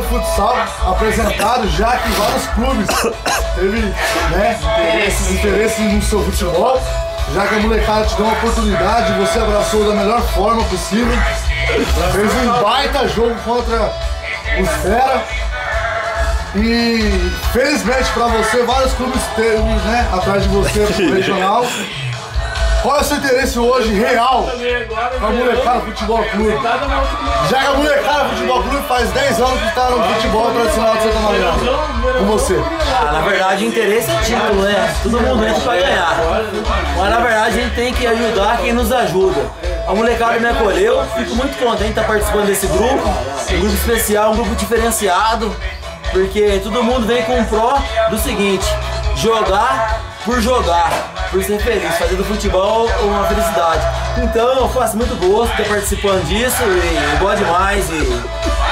Futsal apresentado já que vários clubes teve, né, interesse no seu futebol, já que a molecada te deu uma oportunidade, você abraçou da melhor forma possível, fez um baita jogo contra os Fera e felizmente para você vários clubes teve, né, atrás de você pro regional. Qual é o seu interesse hoje real com a molecada Futebol Clube? Já que a molecada Futebol Clube faz 10 anos que está no futebol tradicional de Santa Maria. Com você. Na verdade o interesse é título, né? Todo mundo entra pra ganhar. Mas na verdade a gente tem que ajudar quem nos ajuda. A molecada me acolheu, fico muito contente de estar participando desse grupo. Um grupo especial, um grupo diferenciado. Porque todo mundo vem com um pró do seguinte: jogar por jogar, por ser feliz, fazer do futebol uma felicidade. Então eu faço muito gosto de estar participando disso e eu gosto demais. E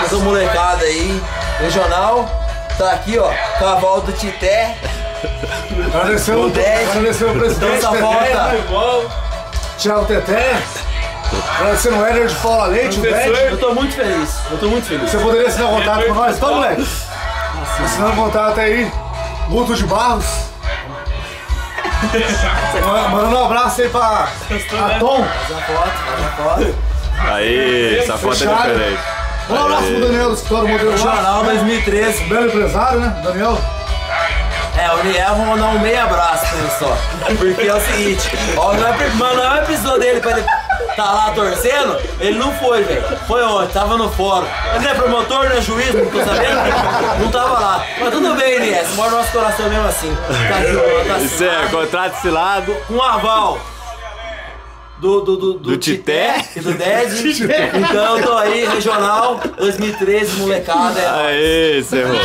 essa molecada aí, regional, tá aqui ó, cavalo do Tité. Agradecer o presidente então, essa volta. Thiago Teté. Agradecendo o Éder de Paula Leite, o Bed. Eu tô muito feliz, Você poderia assinar um contato com nós? Então, moleque. Assinando um contato aí, Guto de Barros. Mandando um abraço aí pra Tom. Faz a foto. Aí, essa foto é diferente. Um abraço pro Daniel do escritório Modelo Jornal 2013. Belo empresário, né, Daniel? O Niel, vou mandar um meio abraço pra ele só. Porque é o seguinte, ó, não precisou dele pra ele tá lá torcendo, ele não foi, velho. Foi ontem, tava no fórum. Ele não é promotor, não é juiz, não tô sabendo? Não tava lá. Mas tudo bem, Nies, mora no nosso coração mesmo assim. Tá aqui, ó, tá Isso é, contrato assinado. Com aval do Tité e do Ded. Então eu tô aí, regional, 2013, molecada. Aê, Cerro.